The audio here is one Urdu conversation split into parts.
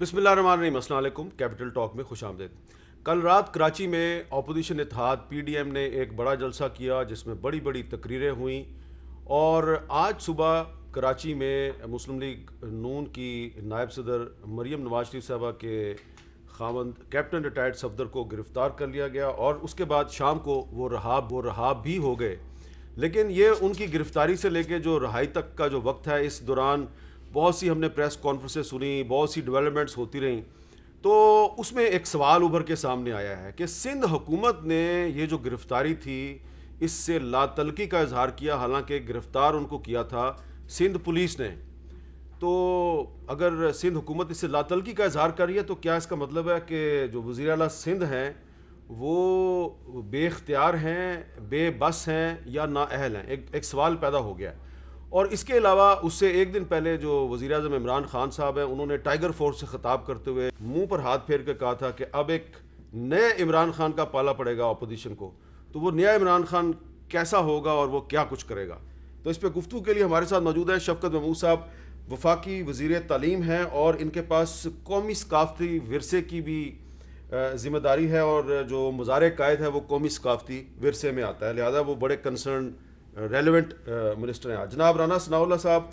بسم اللہ الرحمن الرحیم، السلام علیکم۔ کیپٹل ٹاک میں خوش آمدید۔ کل رات کراچی میں اپوزیشن اتحاد پی ڈی ایم نے ایک بڑا جلسہ کیا جس میں بڑی بڑی تقریریں ہوئیں، اور آج صبح کراچی میں مسلم لیگ نون کی نائب صدر مریم نواز شریف صاحبہ کے خاوند کیپٹن ریٹائرڈ صفدر کو گرفتار کر لیا گیا، اور اس کے بعد شام کو وہ رہا بھی ہو گئے۔ لیکن یہ ان کی گرفتاری سے لے کے جو رہائی تک کا جو وقت ہے، اس دوران بہت سی ہم نے پریس کانفرنسیں سنی، بہت سی ڈیولپمنٹس ہوتی رہیں، تو اس میں ایک سوال ابھر کے سامنے آیا ہے کہ سندھ حکومت نے یہ جو گرفتاری تھی اس سے لا تعلقی کا اظہار کیا، حالانکہ گرفتار ان کو کیا تھا سندھ پولیس نے۔ تو اگر سندھ حکومت اس سے لا تعلقی کا اظہار کر رہی ہے تو کیا اس کا مطلب ہے کہ جو وزیر اعلیٰ سندھ ہیں وہ بے اختیار ہیں، بے بس ہیں یا نااہل ہیں؟ ایک سوال پیدا ہو گیا۔ اور اس کے علاوہ اس سے ایک دن پہلے جو وزیر اعظم عمران خان صاحب ہیں، انہوں نے ٹائیگر فورس سے خطاب کرتے ہوئے منہ پر ہاتھ پھیر کے کہا تھا کہ اب ایک نئے عمران خان کا پالا پڑے گا اپوزیشن کو۔ تو وہ نیا عمران خان کیسا ہوگا اور وہ کیا کچھ کرے گا؟ تو اس پہ گفتگو کے لیے ہمارے ساتھ موجود ہیں شفقت محمود صاحب، وفاقی وزیر تعلیم ہیں، اور ان کے پاس قومی ثقافتی ورثے کی بھی ذمہ داری ہے، اور جو مزار قائد ہے وہ قومی ثقافتی ورثے میں آتا ہے، لہذا وہ بڑے کنسرن ریلیونٹ منسٹر ہیں۔ جناب رانا ثناء اللہ صاحب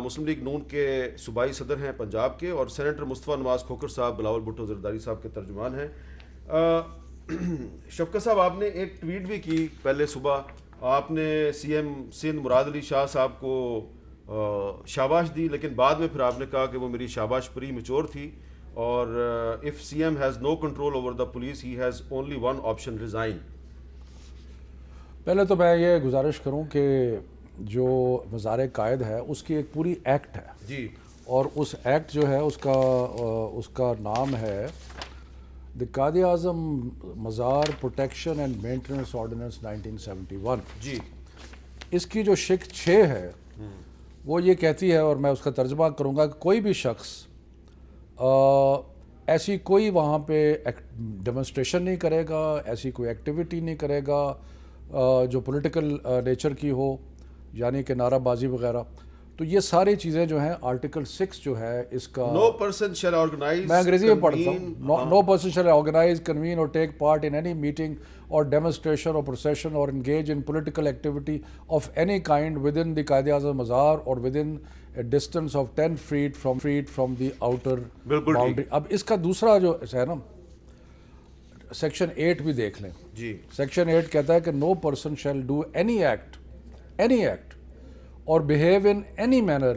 مسلم لیگ نون کے صوبائی صدر ہیں پنجاب کے، اور سینیٹر مصطفیٰ نواز کھوکھر صاحب بلاول بھٹو زرداری صاحب کے ترجمان ہیں۔ شفقت صاحب، آپ نے ایک ٹویٹ بھی کی پہلے صبح، آپ نے سی ایم سندھ مراد علی شاہ صاحب کو شاباش دی، لیکن بعد میں پھر آپ نے کہا کہ وہ میری شاباش پری میچور تھی، اور if CM has no control over the police, he has only one option: resign۔ پہلے تو میں یہ گزارش کروں کہ جو وزار قائد ہے اس کی ایک پوری ایکٹ ہے جی، اور اس ایکٹ جو ہے اس کا نام ہے دی قائد اعظم مزار پروٹیکشن اینڈ مینٹیننس آرڈیننس 1971۔ جی، اس کی جو شق 6 ہے وہ یہ کہتی ہے، اور میں اس کا ترجمہ کروں گا، کہ کوئی بھی شخص ایسی کوئی وہاں پہ ڈیمونسٹریشن نہیں کرے گا، ایسی کوئی ایکٹیویٹی نہیں کرے گا جو پولیٹیکل نیچر کی ہو، یعنی کہ نعرہ بازی وغیرہ۔ تو یہ ساری چیزیں جو ہیں آرٹیکل 6 جو ہے اس کا، no person shall organize، میں انگریزی میں پڑھتا ہوں، no person shall organize, convene or take part in any meeting or demonstration or procession or engage in political activity of any kind within the Quaid Azam مزار or within a distance of 10 feet from the outer boundary۔ اب اس کا دوسرا جو ہے نا، سیکشن 8 بھی دیکھ لیں۔ جی، سیکشن 8 کہتا ہے کہ no person shall do any act or behave in any manner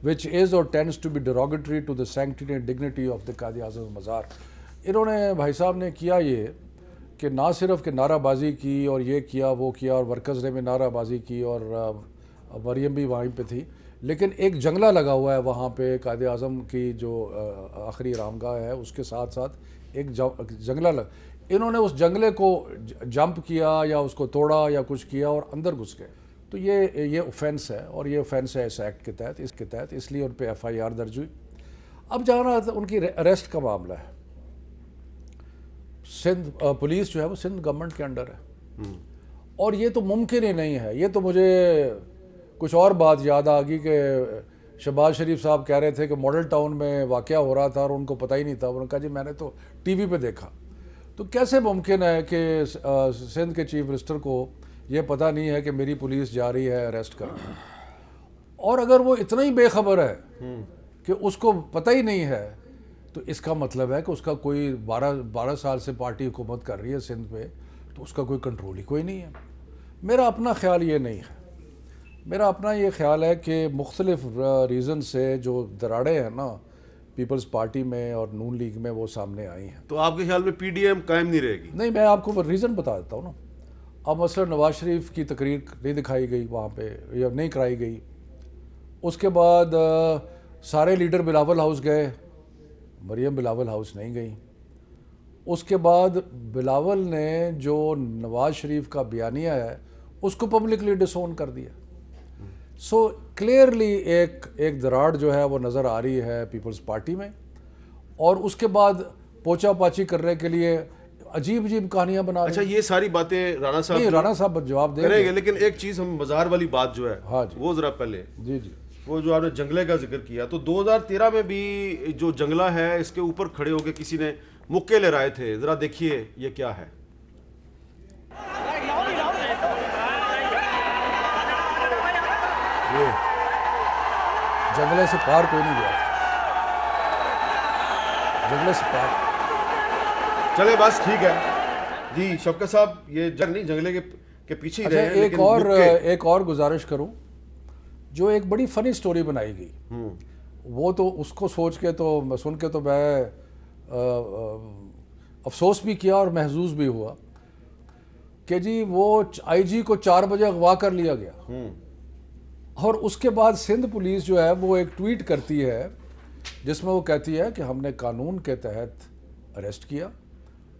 which is or tends to be derogatory to the sanctity and dignity of the Quaid Azam مزار۔ انہوں نے بھائی صاحب نے کیا یہ کہ نہ صرف کہ نعرہ بازی کی اور یہ کیا وہ کیا، اور ورکرز نے بھی نعرہ بازی کی، اور مریم بھی وہیں پہ تھی، لیکن ایک جنگلہ لگا ہوا ہے وہاں پہ قائد اعظم کی جو آخری آرامگاہ ہے اس کے ساتھ ساتھ ایک جنگلہ انہوں نے اس جنگلے کو جمپ کیا یا اس کو توڑا یا کچھ کیا اور اندر گھس گئے۔ تو یہ اوفینس ہے، اور یہ اوفینس ہے اس ایکٹ کے تحت، اس لیے ان پہ FIR درج ہوئی۔ اب جانا ان کی اریسٹ کا معاملہ ہے، سندھ پولیس جو ہے وہ سندھ گورنمنٹ کے انڈر ہے، اور یہ تو ممکن ہی نہیں ہے۔ یہ تو مجھے کچھ اور بات یاد آ گئی کہ شہباز شریف صاحب کہہ رہے تھے کہ ماڈل ٹاؤن میں واقعہ ہو رہا تھا اور ان کو پتہ ہی نہیں تھا، انہوں نے کہا جی میں نے تو ٹی وی پہ دیکھا۔ تو کیسے ممکن ہے کہ سندھ کے چیف منسٹر کو یہ پتہ نہیں ہے کہ میری پولیس جا رہی ہے اریسٹ کرنے؟ اور اگر وہ اتنا ہی بے خبر ہے کہ اس کو پتہ ہی نہیں ہے، تو اس کا مطلب ہے کہ اس کا کوئی 12 سال سے پارٹی حکومت کر رہی ہے سندھ پہ، تو اس کا کوئی کنٹرول ہی کوئی نہیں ہے۔ میرا اپنا خیال یہ نہیں ہے، میرا اپنا یہ خیال ہے کہ مختلف ریزن سے جو دراڑیں ہیں نا پیپلز پارٹی میں اور نون لیگ میں وہ سامنے آئی ہیں۔ تو آپ کے خیال میں پی ڈی ایم قائم نہیں رہے گی؟ نہیں، میں آپ کو ریزن بتا دیتا ہوں نا۔ اب مثلا نواز شریف کی تقریر نہیں دکھائی گئی وہاں پہ، یا نہیں کرائی گئی۔ اس کے بعد سارے لیڈر بلاول ہاؤس گئے، مریم بلاول ہاؤس نہیں گئی۔ اس کے بعد بلاول نے جو نواز شریف کا بیانیہ ہے اس کو پبلکلی ڈس اون کر دیا۔ سو کلیئرلی ایک دراڑ جو ہے وہ نظر آ رہی ہے پیپلز پارٹی میں، اور اس کے بعد پوچا پاچی کرنے کے لیے عجیب کہانیاں بنا رہے ہیں۔ اچھا، یہ ساری باتیں رانا صاحب نہیں، رانا صاحب جواب دیں کریں گے، لیکن ایک چیز ہم بازار والی بات جو ہے ہاں جی وہ ذرا پہلے جی وہ جو آپ نے جنگلے کا ذکر کیا، تو 2013 میں بھی جو جنگلہ ہے اس کے اوپر کھڑے ہو کے کسی نے مکے لہرائے تھے، ذرا دیکھیے یہ کیا ہے. یہ جنگلے سے پار کوئی نہیں گیا، جنگلے سے پار. چلے بس ٹھیک ہے جی شفقت صاحب، یہ جنگ نہیں جنگلے کے پیچھے ہی اچھا رہے ہیں، ایک اور گزارش کروں، جو ایک بڑی فنی سٹوری بنائی گئی، وہ تو اس کو سوچ کے تو سن کے تو میں افسوس بھی کیا اور محظوظ بھی ہوا کہ جی وہ آئی جی کو 4 بجے اغوا کر لیا گیا، اور اس کے بعد سندھ پولیس جو ہے وہ ایک ٹویٹ کرتی ہے جس میں وہ کہتی ہے کہ ہم نے قانون کے تحت اریسٹ کیا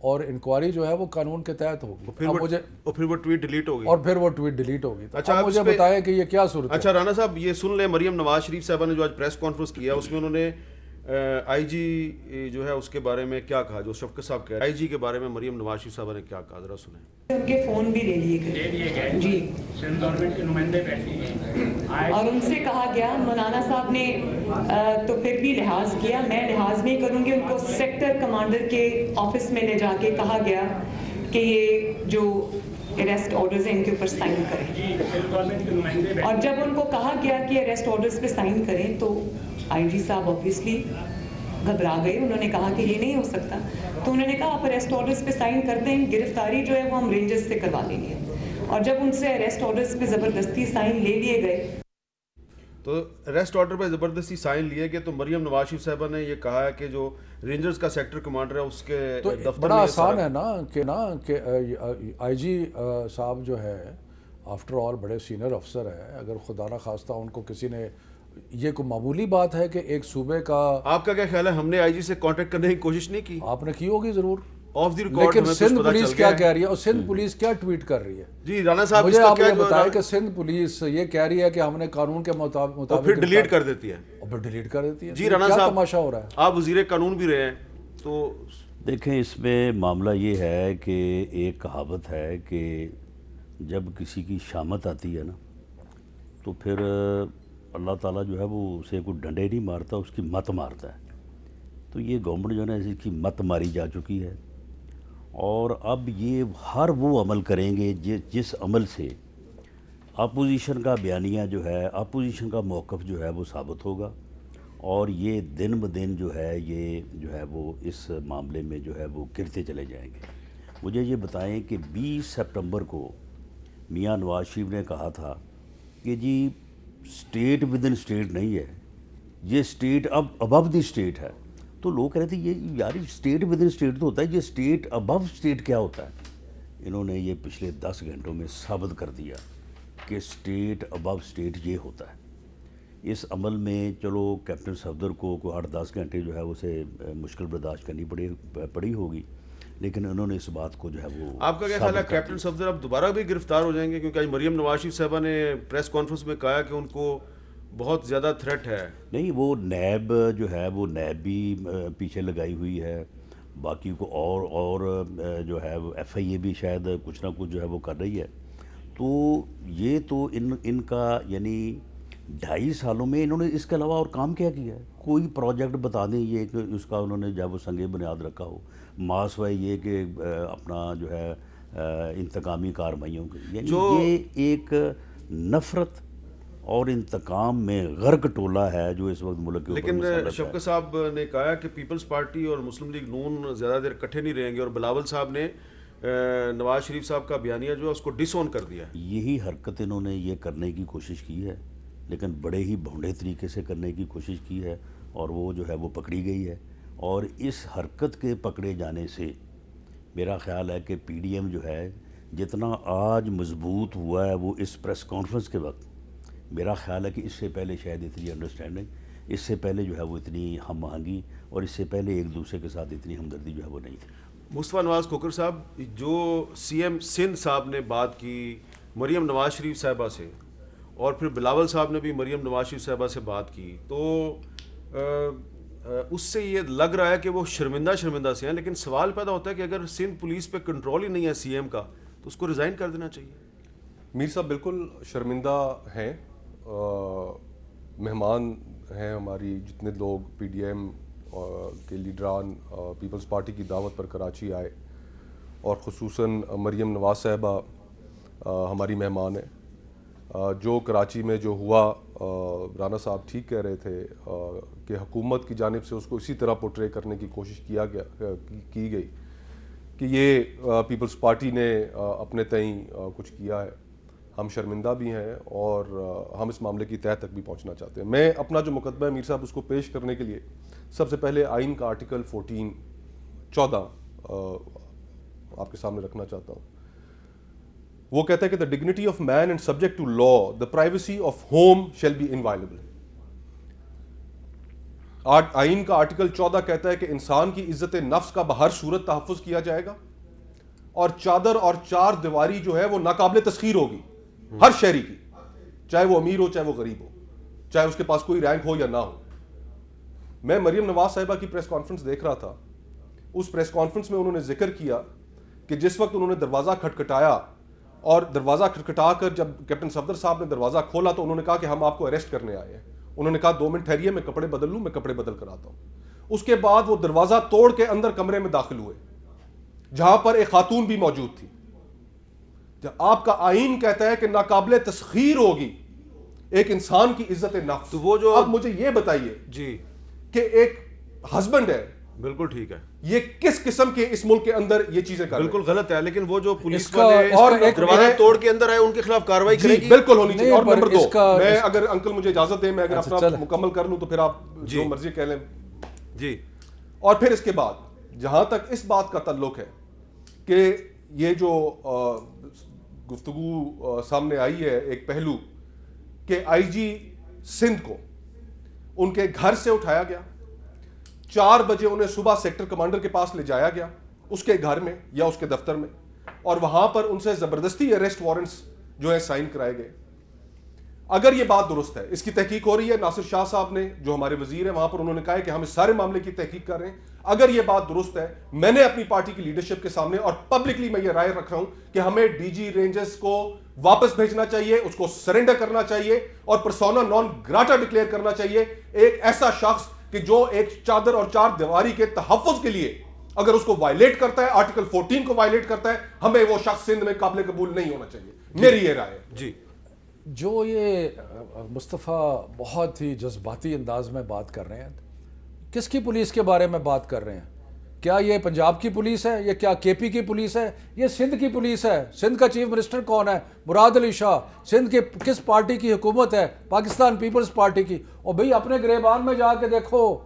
اور انکوائری جو ہے وہ قانون کے تحت ہوگی. پھر وہ ٹویٹ ڈیلیٹ ہو گئی. اور پھر وہ ٹویٹ ڈیلیٹ ہوگی. اچھا اب مجھے بتائیں کہ یہ کیا صورت ہے. اچھا رانا صاحب یہ سن لیں، مریم نواز شریف صاحبہ نے جو آج پریس کانفرنس کیا اس میں انہوں نے آئی جی جو ہے اس کے بارے میں کیا کہا، جو شفقت صاحب کہہ رہے ہیں آئی جی کے بارے میں مریم نواز شریف صاحبہ نے کیا کہا، ذرا سنیں. ان کے فون بھی لے لیے گئے جی، سندھ گورنمنٹ کے نمائندے بیٹھے ہیں اور ان سے کہا گیا، مولانا صاحب نے تو پھر بھی لحاظ کیا، میں لحاظ نہیں کروں گی. ان کو سیکٹر کمانڈر کے آفس میں لے جا کے کہا گیا کہ یہ جو اریسٹ آرڈرز ہیں ان کے اوپر سائن کریں. سندھ گورنمنٹ کے نمائندے اور جب ان کو کہا گیا کہ اریسٹ آرڈرز پہ سائن کریں تو آئی جی صاحب آبویسلی گھبرا گئے. انہوں نے کہا کہ یہ نہیں ہو سکتا، تو انہوں نے کہا آپ اریسٹ آرڈرز پہ سائن کر دیں، گرفتاری جو ہے وہ ہم رینجرز سے کروا لیں گے. اور جب ان سے اریسٹ آرڈرز پہ زبردستی سائن لے لیے گئے، تو اریسٹ آرڈر پہ زبردستی سائن لیے گئے، تو مریم نواز شریف صاحبہ نے یہ کہا ہے کہ جو رینجرز کا سیکٹر کمانڈر ہے اس کے تو دفتر بڑا میں آسان ہے نا کہ آئی جی صاحب جو ہے آفٹر آل بڑے سینئر افسر ہے، اگر خدا نہ خواستہ ان کو کسی نے، یہ کوئی معمولی بات ہے کہ ایک صوبے کا. آپ کا کیا خیال ہے، ہم نے آئی جی سے کانٹیکٹ کرنے کی کوشش نہیں کی؟ آپ نے کی ہوگی ضرور، آف دی ریکارڈ لیکن سندھ پولیس کیا کہہ رہی ہے اور سندھ پولیس کیا ٹویٹ کر رہی ہے؟ جی رانا صاحب مجھے آپ یہ بتائیں کہ سندھ پولیس یہ کہہ رہی ہے کہ ہم نے قانون کے مطابق پھر ڈیلیٹ کر دیتی ہے. اور پھر ڈیلیٹ کر دیتی ہے. جی رانا کیا صاحب تماشا ہو رہا ہے؟ آپ وزیر قانون بھی رہے ہیں، تو دیکھیں اس میں معاملہ یہ ہے کہ ایک کہاوت ہے کہ جب کسی کی شامت آتی ہے نا تو پھر اللہ تعالیٰ جو ہے وہ اسے کوئی ڈنڈے نہیں مارتا، اس کی مت مارتا ہے. تو یہ گورنمنٹ جو ہے نا اس کی مت ماری جا چکی ہے، اور اب یہ ہر وہ عمل کریں گے جس عمل سے اپوزیشن کا بیانیہ جو ہے، اپوزیشن کا موقف جو ہے وہ ثابت ہوگا، اور یہ دن بدن جو ہے یہ جو ہے وہ اس معاملے میں جو ہے وہ گرتے چلے جائیں گے. مجھے یہ بتائیں کہ 20 سپٹمبر کو میاں نواز شریف نے کہا تھا کہ جی اسٹیٹ ود ان اسٹیٹ نہیں ہے، یہ اسٹیٹ اب ابو دی اسٹیٹ ہے. تو لوگ کہہ رہے تھے یہ یار اسٹیٹ ود ان اسٹیٹ تو ہوتا ہے، یہ اسٹیٹ ابو اسٹیٹ کیا ہوتا ہے؟ انہوں نے یہ پچھلے 10 گھنٹوں میں ثابت کر دیا کہ اسٹیٹ ابو اسٹیٹ یہ ہوتا ہے. اس عمل میں چلو کیپٹن صفدر کو 8-10 گھنٹے جو ہے اسے مشکل برداشت کرنی پڑی ہوگی، لیکن انہوں نے اس بات کو جو ہے وہ. آپ کا کیا خیال ہے کیپٹن صفدر اب دوبارہ بھی گرفتار ہو جائیں گے؟ کیونکہ آج مریم نواز شریف صاحبہ نے پریس کانفرنس میں کہا کہ ان کو بہت زیادہ تھریٹ ہے. نہیں، وہ نیب جو ہے وہ نیب بھی پیچھے لگائی ہوئی ہے، باقی کو اور جو ہے وہ ایف آئی اے بھی شاید کچھ نہ کچھ جو ہے وہ کر رہی ہے. تو یہ تو ان کا یعنی 2.5 سالوں میں انہوں نے اس کے علاوہ اور کام کیا ہے؟ کوئی پروجیکٹ بتا دیں یہ کہ اس کا انہوں نے جب وہ سنگ بنیاد رکھا ہو، ماسوائے یہ کہ اپنا جو ہے انتقامی کارروائیوں کی، یعنی یہ ایک نفرت اور انتقام میں غرق ٹولہ ہے جو اس وقت ملک کے اوپر مسلط ہے. لیکن شفقت صاحب نے کہا کہ پیپلز پارٹی اور مسلم لیگ نون زیادہ دیر کٹھے نہیں رہیں گے، اور بلاول صاحب نے نواز شریف صاحب کا بیانیہ جو ہے اس کو ڈس آن کر دیا. یہی حرکت انہوں نے یہ کرنے کی کوشش کی ہے، لیکن بڑے ہی بھونڈے طریقے سے کرنے کی کوشش کی ہے، اور وہ جو ہے وہ پکڑی گئی ہے. اور اس حرکت کے پکڑے جانے سے میرا خیال ہے کہ پی ڈی ایم جو ہے جتنا آج مضبوط ہوا ہے وہ اس پریس کانفرنس کے وقت، میرا خیال ہے کہ اس سے پہلے شاید اتنی انڈرسٹینڈنگ، اس سے پہلے جو ہے وہ اتنی ہم آہنگی، اور اس سے پہلے ایک دوسرے کے ساتھ اتنی ہمدردی جو ہے وہ نہیں تھی. مصطفیٰ نواز کھوکھر صاحب، جو سی ایم سندھ صاحب نے بات کی مریم نواز شریف صاحبہ سے، اور پھر بلاول صاحب نے بھی مریم نواز شریف صاحبہ سے بات کی، تو اس سے یہ لگ رہا ہے کہ وہ شرمندہ سے ہیں. لیکن سوال پیدا ہوتا ہے کہ اگر سندھ پولیس پہ کنٹرول ہی نہیں ہے سی ایم کا تو اس کو ریزائن کر دینا چاہیے. میر صاحب بالکل شرمندہ ہیں. مہمان ہیں ہماری جتنے لوگ پی ڈی ایم کے لیڈران پیپلز پارٹی کی دعوت پر کراچی آئے، اور خصوصاً مریم نواز صاحبہ ہماری مہمان ہیں. جو کراچی میں جو ہوا، رانا صاحب ٹھیک کہہ رہے تھے کہ حکومت کی جانب سے اس کو اسی طرح پورٹرے کرنے کی کوشش کی گئی کہ یہ پیپلز پارٹی نے اپنے تئیں کچھ کیا ہے. ہم شرمندہ بھی ہیں اور ہم اس معاملے کی تہہ تک بھی پہنچنا چاہتے ہیں. میں اپنا جو مقدمہ ہے میر صاحب اس کو پیش کرنے کے لیے سب سے پہلے آئین کا آرٹیکل 14 آپ کے سامنے رکھنا چاہتا ہوں. وہ کہتا ہے کہ the dignity of man and subject to law, the privacy of home shall be inviolable. آئین کا آرٹیکل 14 کہتا ہے کہ انسان کی عزت نفس کا بہر صورت تحفظ کیا جائے گا، اور چادر اور چار دیواری جو ہے وہ ناقابل تسخیر ہوگی ہر شہری کی، چاہے وہ امیر ہو چاہے وہ غریب ہو، چاہے اس کے پاس کوئی رینک ہو یا نہ ہو. میں مریم نواز صاحبہ کی پریس کانفرنس دیکھ رہا تھا. اس پریس کانفرنس میں انہوں نے ذکر کیا کہ جس وقت انہوں نے دروازہ کھٹکھٹایا، اور دروازہ کھٹکھٹا کر جب کیپٹن صفدر صاحب نے دروازہ کھولا تو انہوں نے کہا کہ ہم آپ کو اریسٹ کرنے آئے ہیں. انہوں نے کہا 2 منٹ ٹھہریے، میں کپڑے بدل لوں. میں کپڑے بدل کر آتا ہوں. اس کے بعد وہ دروازہ توڑ کے اندر کمرے میں داخل ہوئے جہاں پر ایک خاتون بھی موجود تھی. جب آپ کا آئین کہتا ہے کہ ناقابل تسخیر ہوگی ایک انسان کی عزت نفس، تو وہ جو اب مجھے یہ بتائیے جی کہ ایک ہسبینڈ ہے، بالکل ٹھیک ہے، یہ کس قسم کے اس ملک کے اندر یہ چیزیں کر رہے ہیں؟ بالکل غلط ہے. لیکن وہ جو پولیس اس کا- والے اور اس دروازہ توڑ کے اندر آئے ان کے خلاف کارروائی کرے جی گی. بالکل ہونی چاہیے. نہیں، اور پر نمبر اس 2، کا- میں اگر انکل مجھے اجازت دیں میں اگر اچھا، اپنا چلیں. مکمل کر لوں تو پھر آپ جی. جو مرضی کہہ لیں. جی اور پھر اس کے بعد جہاں تک اس بات کا تعلق ہے کہ یہ جو گفتگو سامنے آئی ہے ایک پہلو کہ آئی جی سندھ کو ان کے گھر سے اٹھایا گیا، 4 بجے انہیں صبح سیکٹر کمانڈر کے پاس لے جایا گیا اس کے گھر میں یا اس کے دفتر میں، اور وہاں پر ان سے زبردستی اریسٹ وارنٹس جو ہے سائن کرائے گئے. اگر یہ بات درست ہے، اس کی تحقیق ہو رہی ہے. ناصر شاہ صاحب نے جو ہمارے وزیر ہیں وہاں پر انہوں نے کہا ہے کہ ہم اس سارے معاملے کی تحقیق کر رہے ہیں. اگر یہ بات درست ہے، میں نے اپنی پارٹی کی لیڈرشپ کے سامنے اور پبلکلی میں یہ رائے رکھ رہا ہوں کہ ہمیں ڈی جی رینجرز کو واپس بھیجنا چاہیے، اس کو سرنڈر کرنا چاہیے اور پرسونا نان گراٹا ڈکلیئر کرنا چاہیے. ایک ایسا شخص کہ جو ایک چادر اور چار دیواری کے تحفظ کے لیے اگر اس کو وائلیٹ کرتا ہے، آرٹیکل 14 کو وائلیٹ کرتا ہے، ہمیں وہ شخص سندھ میں قابل قبول نہیں ہونا چاہیے. میری یہ رائے ہے. جی جو یہ مصطفیٰ بہت ہی جذباتی انداز میں بات کر رہے ہیں، کس کی پولیس کے بارے میں بات کر رہے ہیں؟ کیا یہ پنجاب کی پولیس ہے؟ یہ کیا کے پی کی پولیس ہے؟ یہ سندھ کی پولیس ہے. سندھ کا چیف منسٹر کون ہے؟ مراد علی شاہ. سندھ کے کس پارٹی کی حکومت ہے؟ پاکستان پیپلز پارٹی کی. اور بھئی اپنے گریبان میں جا کے دیکھو،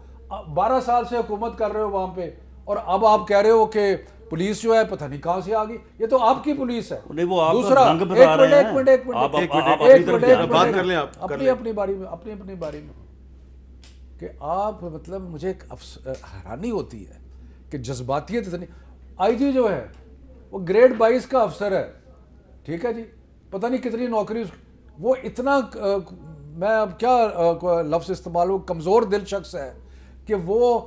12 سال سے حکومت کر رہے ہو وہاں پہ، اور اب آپ کہہ رہے ہو کہ پولیس جو ہے پتہ نہیں کہاں سے آ گئی. یہ تو آپ کی پولیس ہے. نہیں، وہ آپ دوسرا، رنگ بتا رہے ہیں. بات کر لیں آپ اپنی باری میں کہ آپ مطلب مجھے ایک حیرانی ہوتی ہے کہ جذباتیت اتنی. آئی جی جو ہے وہ گریڈ 22 کا افسر ہے، ٹھیک ہے جی، پتہ نہیں کتنی نوکری. وہ اتنا میں اب کیا لفظ استعمال ہو، کمزور دل شخص ہے کہ وہ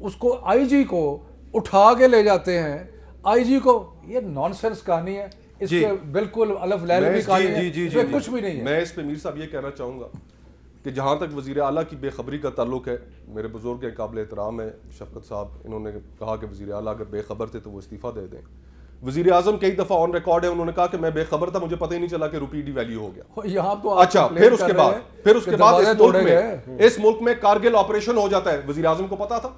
اس کو آئی جی کو اٹھا کے لے جاتے ہیں. آئی جی کو، یہ نان سینس کہانی ہے. اس کے بالکل الف لیل بھی کہانی ہے، اس میں کچھ بھی نہیں ہے. میں اس پہ میر صاحب یہ کہنا چاہوں گا کہ جہاں تک وزیر اعلیٰ کی بے خبری کا تعلق ہے، میرے بزرگ کے قابل احترام ہے شفقت صاحب، انہوں نے کہا کہ وزیر اعلیٰ اگر بے خبر تھے تو وہ استعفیٰ دے دیں. وزیر اعظم کئی دفعہ آن ریکارڈ ہے، انہوں نے کہا کہ میں بے خبر تھا، مجھے پتہ ہی نہیں چلا کہ روپی ڈی ویلیو ہو گیا. یہاں تو اچھا، پھر اس کے بعد اس ملک میں کارگل آپریشن ہو جاتا ہے، وزیر اعظم کو پتا تھا.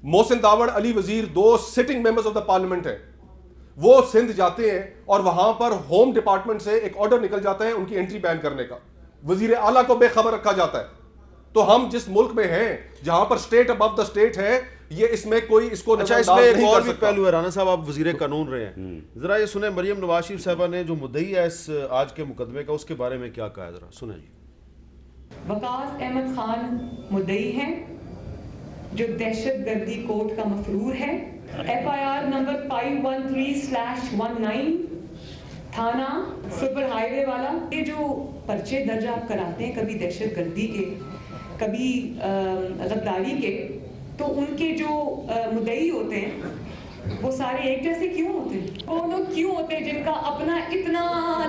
محسن داوڑ علی وزیر 2 sitting members of the parliament ہیں، وہ سندھ جاتے ہیں اور وہاں پر ہوم ڈپارٹمنٹ سے ایک آرڈر نکل جاتا ہے ان کی انٹری بین کرنے کا. وزیر اعلیٰ کو بے خبر رکھا جاتا ہے. تو ہم جس ملک میں ہیں جہاں پر اسٹیٹ ابو دا اسٹیٹ ہے، یہ اس میں کوئی اس کو اچھا، اس میں ایک اور بھی پہلو ہے. رانا صاحب، آپ وزیر قانون رہے ہیں، ذرا یہ سنیں مریم نواز شریف صاحبہ نے جو مدعی ہے اس آج کے مقدمے کا، اس کے بارے میں کیا کہا ہے، ذرا سنیں. وقاص احمد خان مدعی ہیں جو دہشت گردی کوڈ کا مفرور ہے. FIR نمبر 513/19 تھانہ سپر ہائی وے والا. یہ جو پرچے درج آپ کراتے ہیں کبھی دہشت گردی کے، کبھی غداری کے، تو ان کے جو مدعی ہوتے ہیں وہ سارے ایک جیسے کیوں ہوتے ہیں؟ وہ لوگ کیوں ہوتے ہیں جن کا اپنا اتنا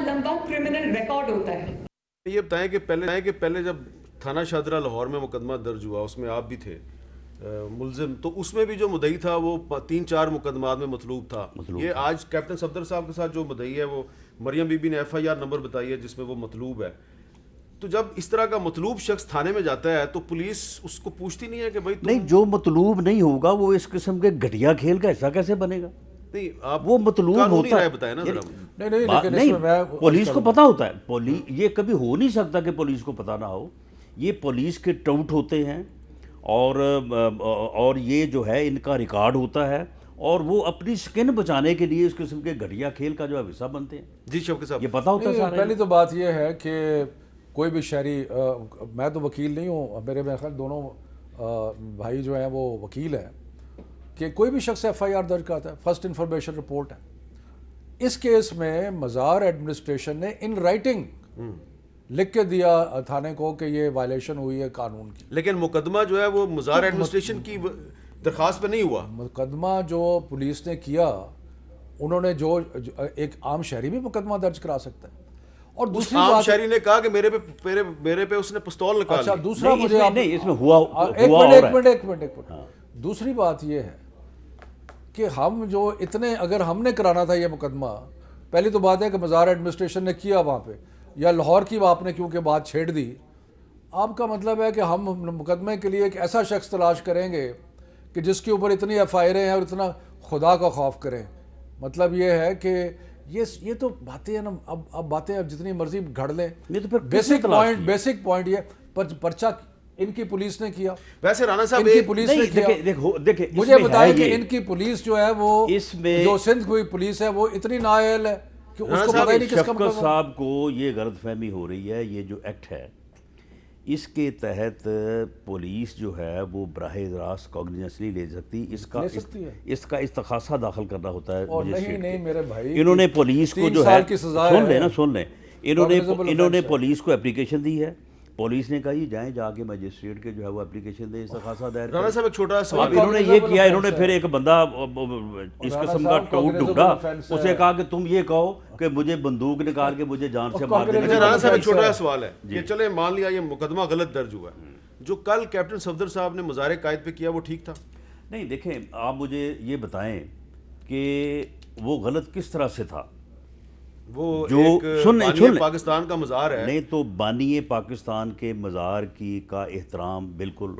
لمبا کرمنل ریکارڈ ہوتا ہے؟ یہ بتائیں کہ پہلے جب تھانہ شاہدرہ لاہور میں مقدمہ درج ہوا، اس میں آپ بھی تھے ملزم، تو اس میں بھی جو مدعی تھا وہ 3-4 مقدمات میں مطلوب تھا. یہ آج کیپٹن صفدر صاحب کے ساتھ جو مدعی ہے وہ مریم بی بی نے FIR نمبر بتائی ہے جس میں وہ مطلوب ہے. تو جب اس طرح کا مطلوب شخص تھانے میں جاتا ہے تو پولیس اس کو پوچھتی نہیں ہے کہ بھائی نہیں، جو مطلوب نہیں ہوگا وہ اس قسم کے گھٹیا کھیل کا حصہ کیسے بنے گا؟ نہیں، آپ وہ مطلوب قانونی ہوتا رائے ہے. بتائیں نا ذرا. نہیں لیکن اس میں میں پولیس کو پتا ہوتا ہے، یہ کبھی ہو نہیں سکتا کہ پولیس کو پتا نہ ہو. یہ پولیس کے ٹاؤٹ ہوتے ہیں اور یہ جو ہے ان کا ریکارڈ ہوتا ہے اور وہ اپنی سکن بچانے کے لیے اس قسم کے گھٹیا کھیل کا جو ہے حصہ بنتے ہیں. جی شوکت صاحب. یہ پتا ہوتا ہے سارے. پہلی تو بات یہ ہے کہ کوئی بھی شہری، میں تو وکیل نہیں ہوں، میرے خیال دونوں بھائی جو ہیں وہ وکیل ہیں، کہ کوئی بھی شخص FIR درج کرتا ہے، فرسٹ انفارمیشن رپورٹ ہے. اس کیس میں مزار ایڈمنسٹریشن نے ان رائٹنگ لکھ کے دیا تھانے کو کہ یہ وائلیشن ہوئی ہے قانون کی. لیکن مقدمہ جو ہے وہ مزار ایڈمنسٹریشن کی درخواست پہ نہیں ہوا. مقدمہ جو پولیس نے کیا، انہوں نے جو ایک عام شہری بھی مقدمہ درج کرا سکتا ہے. اور دوسری عام بات، شہری نے کہا کہ میرے پہ اس نے پستول نکال اچھا لی. دوسرا نہیں، مجھے نہیں، اس میں ہوا ایک اور منٹ. دوسری بات یہ ہے کہ ہم جو اتنے، اگر ہم نے کرانا تھا یہ مقدمہ، پہلی تو بات ہے کہ مزار ایڈمنسٹریشن نے کیا وہاں پہ، یا لاہور کی آپ نے کیونکہ بات چھیڑ دی، آپ کا مطلب ہے کہ ہم مقدمے کے لیے ایک ایسا شخص تلاش کریں گے کہ جس کے اوپر اتنی FIR ہیں اور اتنا خدا کا خوف کریں. مطلب یہ ہے کہ یہ تو باتیں ہیں نا، اب باتیں اب جتنی مرضی گھڑ لیں. یہ تو پھر بیسک پوائنٹ یہ پرچہ ان کی پولیس نے کیا. ویسے رانا صاحب ان کی پولیس نے کیا. دیکھیں مجھے بتائیں کہ ان کی پولیس جو ہے وہ، اس میں جو سندھ کی پولیس ہے وہ اتنی نااہل ہے کہ اس کو پتہ ہی نہیں کس کا شفقت مقدمہ. صاحب کو یہ غلط فہمی ہو رہی ہے. یہ جو ایکٹ ہے اس کے تحت پولیس جو ہے وہ براہ راست کاگنیزنس نہیں لے سکتی. اس کا استغاثہ داخل کرنا ہوتا ہے. اور نہیں میرے بھائی، انہوں نے پولیس کو جو ہے سن لیں انہوں نے پولیس کو اپلیکیشن دی ہے. پولیس نے کہا جائیں جا کے مجسٹریٹ کے جو ہے وہ اپلیکیشن دیں، استغاثہ دائر کریں. رانا صاحب ایک چھوٹا سوال. اب انہوں نے یہ کیا، انہوں نے پھر ایک بندہ اس قسم کا ٹوٹ ڈھونڈا، اسے کہا کہ تم یہ کہو کہ مجھے بندوق نکال کے مجھے جان سے مار دینا. رانا صاحب ایک چھوٹا سوال ہے کہ چلے مان لیا یہ مقدمہ غلط درج ہوا ہے، جو کل کیپٹن صفدر صاحب نے مزار قائد پہ کیا وہ ٹھیک تھا؟ نہیں، دیکھیں آپ مجھے یہ بتائیں کہ وہ غلط کس طرح سے تھا. وہ ایک بانی پاکستان کا مزار ہے. نہیں تو بانی پاکستان کے مزار کا احترام بالکل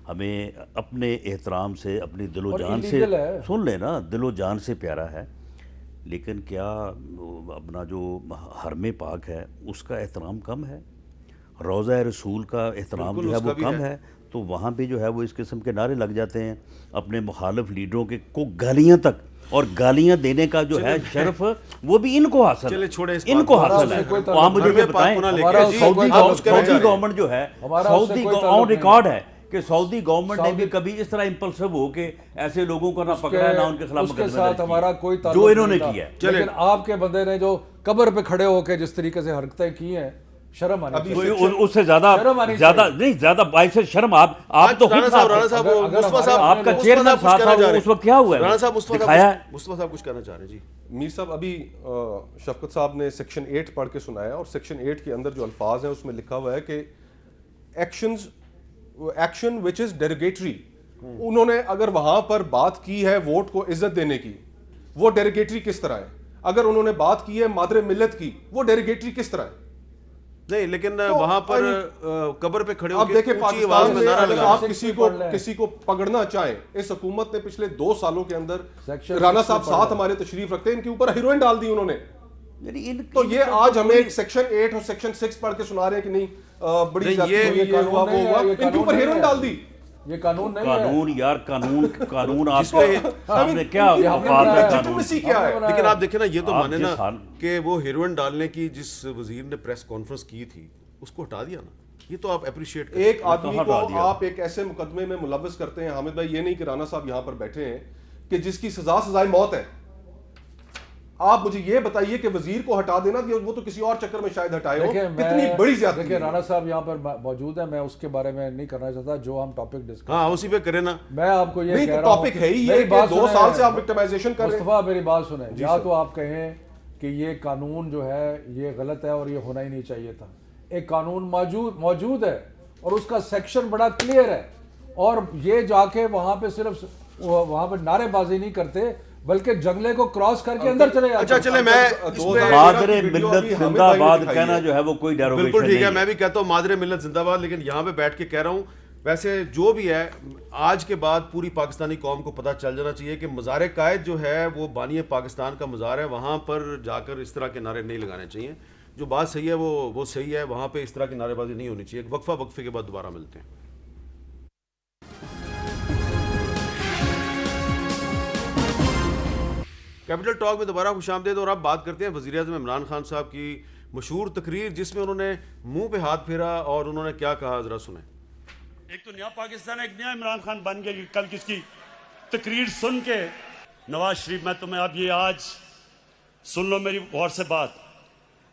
ہمیں اپنے احترام سے، اپنی دل و جان سے، سن لیں نا، دل و جان سے پیارا ہے. لیکن کیا اپنا جو حرم پاک ہے اس کا احترام کم ہے؟ روضہ رسول کا احترام جو ہے وہ کم ہے؟ تو وہاں پہ جو ہے وہ اس قسم کے نعرے لگ جاتے ہیں. اپنے مخالف لیڈروں کے کو گالیاں تک، اور گالیاں دینے کا جو ہے شرف وہ بھی ان کو حاصل ہے. ان کو حاصل ہے. وہاں مجھے یہ بتائیں، سعودی گورنمنٹ جو ہے، سعودی آن ریکارڈ ہے کہ سعودی گورنمنٹ نے بھی کبھی اس طرح امپلسو ہو کے ایسے لوگوں کو نہ پکڑا نہ ان کے خلاف مقدمہ. اس کے ساتھ ہمارا کوئی تعلق جو انہوں نے کیا ہے. لیکن آپ کے بندے نے جو قبر پہ کھڑے ہو کے جس طریقے سے حرکتیں کی ہیں، شرم آنی چاہیے. اس سے زیادہ باعث شرم آپ تو خود آپ کا چیئرمین ساتھ تھا، اس وقت کیا ہوا ہے دکھایا ہے. مصطفیٰ صاحب کچھ کہنا چاہ رہے ہیں. جی میر صاحب، ابھی شفقت صاحب نے سیکشن 8 پڑھ کے سنایا، اور سیکشن 8 کے اندر جو الفاظ ہیں اس میں لکھا ہوا ہے کہ ایکشن وچ از ڈیروگیٹری. انہوں نے اگر وہاں پر بات کی ہے ووٹ کو عزت دینے کی، وہ ڈیروگیٹری کس طرح ہے؟ اگر انہوں نے بات کی ہے مادر ملت کی، وہ ڈیروگیٹری کس طرح ہے؟ نہیں، لیکن وہاں پر قبر پہ کھڑے ہو کے دیکھیں پاکستان میں اگر آپ کسی کو پکڑنا چاہیں، اس حکومت نے پچھلے 2 سالوں کے اندر، رانا صاحب ساتھ ہمارے تشریف رکھتے ہیں، ان کے اوپر ہیروئن ڈال دی انہوں نے. تو یہ آج ہمیں ایک سیکشن 8 اور سیکشن 6 پڑھ کے سنا رہے ہیں کہ نہیں بڑی زیادتی ہوا وہ ہوا، ان کے اوپر ہیروئن ڈال دی. یہ قانون نہیں ہے. قانون یار، قانون آپ سامنے کیا ہے. لیکن آپ دیکھیں نا، یہ تو مانے نا کہ وہ ہیروئن ڈالنے کی جس وزیر نے پریس کانفرنس کی تھی اس کو ہٹا دیا نا. یہ تو آپ اپریشیٹ کریں. ایک آدمی کو آپ ایک ایسے مقدمے میں ملوث کرتے ہیں. حامد بھائی، یہ نہیں کہ رانا صاحب یہاں پر بیٹھے ہیں کہ جس کی سزائے موت ہے. آپ مجھے یہ بتائیے کہ وزیر کو ہٹا دینا، وہ تو کسی اور چکر میں شاید ہٹائے ہو. کتنی بڑی زیادتی. دیکھیں رانا صاحب یہاں پر موجود ہیں، میں اس کے بارے میں نہیں کرنا چاہتا. جو ہم ٹاپک ڈسکس، ہاں اسی پہ کریں نا. میں آپ کو یہ کہہ رہا ہوں، ٹاپک ہے ہی یہ کہ 2 سال سے آپ وکٹمائزیشن کر رہے ہیں. مصطفیٰ میری بات سنیں. یا تو آپ کہیں کہ یہ قانون جو ہے یہ غلط ہے اور یہ ہونا ہی نہیں چاہیے تھا، ایک قانون موجود ہے اور اس کا سیکشن بڑا کلیئر ہے, اور یہ جا کے وہاں پہ صرف وہاں پہ نعرے بازی نہیں کرتے بلکہ جنگلے کو کراس کر کے اندر چلے جاتے. اچھا چلے میں اس پہ مادر ملت زندہ باد کہنا جو ہے وہ کوئی ڈیروگیشن بالکل ٹھیک ہے, نہیں میں بھی کہتا ہوں مادر ملت زندہ باد, لیکن یہاں پہ بیٹھ کے کہہ رہا ہوں ویسے جو بھی ہے آج کے بعد پوری پاکستانی قوم کو پتہ چل جانا چاہیے کہ مزار قائد جو ہے وہ بانی پاکستان کا مزار ہے, وہاں پر جا کر اس طرح کے نعرے نہیں لگانے چاہیے. جو بات صحیح ہے وہ صحیح ہے, وہاں پہ اس طرح کی نعرے بازی نہیں ہونی چاہیے. وقفے کے بعد دوبارہ ملتے ہیں. کیپٹل ٹاک میں دوبارہ خوش آمدید, اور اب بات کرتے ہیں وزیر اعظم عمران خان صاحب کی مشہور تقریر جس میں انہوں نے منہ پہ ہاتھ پھیرا اور انہوں نے کیا کہا, ذرا سنیں. ایک تو نیا پاکستان, ایک نیا عمران خان بن گیا. کل کس کی تقریر سن کے نواز شریف, میں تمہیں اب یہ آج سن لو میری غور سے بات,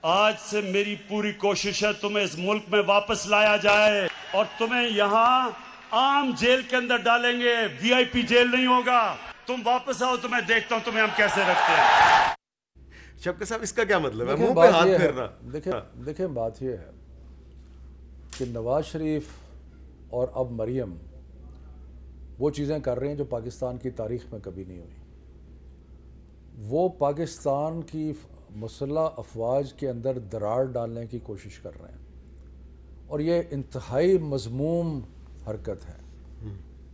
آج سے میری پوری کوشش ہے تمہیں اس ملک میں واپس لایا جائے اور تمہیں یہاں عام جیل کے اندر ڈالیں گے, VIP جیل نہیں ہوگا. تم واپس آؤ تو میں دیکھتا ہوں تمہیں ہم کیسے رکھتے ہیں. شبکت صاحب اس کا کیا مطلب ہے, منہ پہ ہاتھ پھیرنا؟ دیکھیں بات یہ ہے کہ نواز شریف اور اب مریم وہ چیزیں کر رہے ہیں جو پاکستان کی تاریخ میں کبھی نہیں ہوئی. وہ پاکستان کی مسلح افواج کے اندر دراڑ ڈالنے کی کوشش کر رہے ہیں, اور یہ انتہائی مذموم حرکت ہے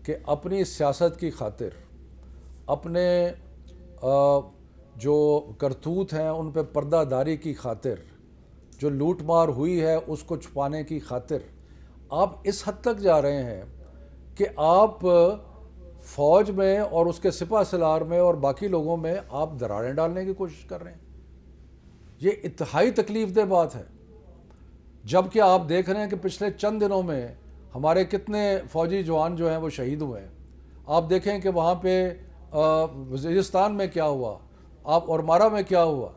کہ اپنی سیاست کی خاطر, اپنے جو کرتوت ہیں ان پہ پردہ داری کی خاطر, جو لوٹ مار ہوئی ہے اس کو چھپانے کی خاطر آپ اس حد تک جا رہے ہیں کہ آپ فوج میں اور اس کے سپہ سالار میں اور باقی لوگوں میں آپ دراڑیں ڈالنے کی کوشش کر رہے ہیں. یہ انتہائی تکلیف دہ بات ہے, جبکہ آپ دیکھ رہے ہیں کہ پچھلے چند دنوں میں ہمارے کتنے فوجی جوان جو ہیں وہ شہید ہوئے ہیں. آپ دیکھیں کہ وہاں پہ وزیرستان میں کیا ہوا, آپ اورمارا میں کیا ہوا.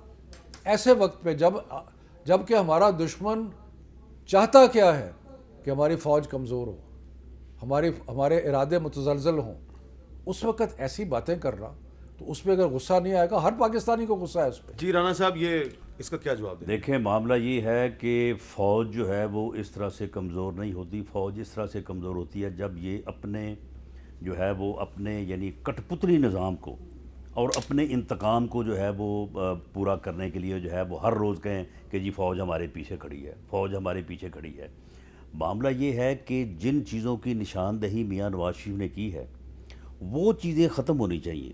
ایسے وقت پہ جب کہ ہمارا دشمن چاہتا کیا ہے کہ ہماری فوج کمزور ہو, ہمارے ارادے متزلزل ہوں, اس وقت ایسی باتیں کرنا, تو اس پہ اگر غصہ نہیں آئے گا, ہر پاکستانی کو غصہ ہے اس پہ. جی رانا صاحب یہ اس کا کیا جواب دیں؟ دیکھیں معاملہ یہ ہے کہ فوج جو ہے وہ اس طرح سے کمزور نہیں ہوتی. فوج اس طرح سے کمزور ہوتی ہے جب یہ اپنے جو ہے وہ اپنے یعنی کٹ پتلی نظام کو اور اپنے انتقام کو جو ہے وہ پورا کرنے کے لیے جو ہے وہ ہر روز کہیں کہ جی فوج ہمارے پیچھے کھڑی ہے, فوج ہمارے پیچھے کھڑی ہے. معاملہ یہ ہے کہ جن چیزوں کی نشاندہی میاں نواز شریف نے کی ہے وہ چیزیں ختم ہونی چاہیے,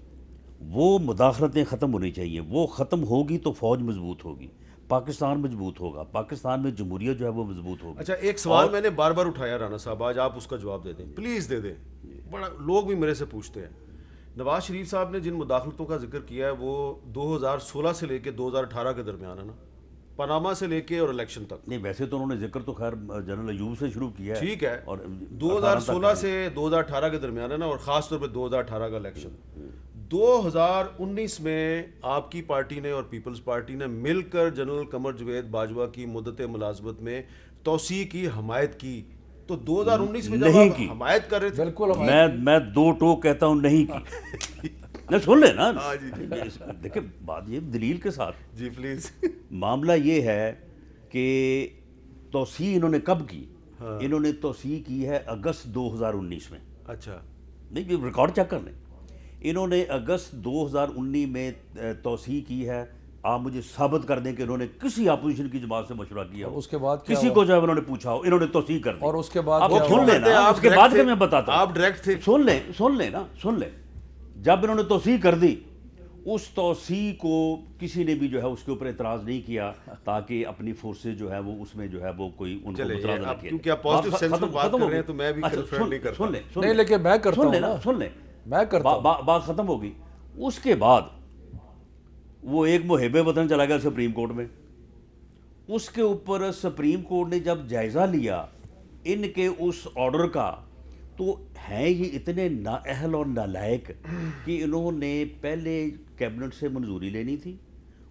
وہ مداخلتیں ختم ہونی چاہیے. وہ ختم ہوگی تو فوج مضبوط ہوگی, پاکستان مضبوط ہوگا, پاکستان میں جمہوریت جو ہے وہ مضبوط ہوگی. اچھا ایک سوال میں نے بار بار اٹھایا رانا صاحب, آج آپ اس کا جواب دے دیں پلیز, دے دیں. بڑا لوگ بھی میرے سے پوچھتے ہیں. نواز شریف صاحب نے جن مداخلتوں کا ذکر کیا ہے وہ 2016 سے لے کے 2018 کے درمیان ہے نا, پاناما سے لے کے اور الیکشن تک. نہیں ویسے تو انہوں نے ذکر تو خیر جنرل ایوب سے شروع کیا ہے, ٹھیک ہے, اور 2016 سے 2018 کے درمیان ہے نا, اور خاص طور پہ 2018 کا الیکشن. 2019 میں آپ کی پارٹی نے اور پیپلز پارٹی نے مل کر جنرل قمر جاوید باجوہ کی مدت ملازمت میں توسیع کی, حمایت کی. تو 2019 میں جب آپ حمایت کر رہے تھے, بالکل میں دو ٹوک کہتا ہوں نہیں کی. سن لیں نا, دیکھیں بات یہ دلیل کے ساتھ. جی پلیز. معاملہ یہ ہے کہ توسیع انہوں نے کب کی, انہوں نے توسیع کی ہے اگست 2019 میں. اچھا نہیں ریکارڈ چیک کر لیں, انہوں نے اگست 2019 میں توسیع کی ہے. آپ مجھے ثابت کر دیں کہ انہوں نے کسی اپوزیشن کی جماعت سے مشورہ کیا ہو, اس کے بعد کسی کو جو ہے انہوں نے پوچھا ہو, انہوں نے توسیع کر دی. اور اس کے بعد آپ سن لیں نا, اس کے بعد میں بتاتا ہوں. آپ ڈائریکٹ تھے, سن لیں نا, سن لیں. جب انہوں نے توسیع کر دی, اس توسیع کو کسی نے بھی جو ہے اس کے اوپر اعتراض نہیں کیا تاکہ اپنی فورسز جو ہے وہ اس میں جو ہے وہ کوئی ان کو متراض نہ کیا. کیونکہ آپ پازیٹیو سینس میں بات کر رہے ہیں تو میں بھی کنفرم نہیں کرتا. سن لیں, نہیں لیکن میں کرتا ہوں نا, سن لیں, میں کرتا ہوں. بات ختم ہوگی. اس کے بعد وہ ایک محب وطن چلا گیا سپریم کورٹ میں. اس کے اوپر سپریم کورٹ نے جب جائزہ لیا ان کے اس آرڈر کا, تو ہیں یہ اتنے نااہل اور نالائق کہ انہوں نے پہلے کیبنٹ سے منظوری لینی تھی,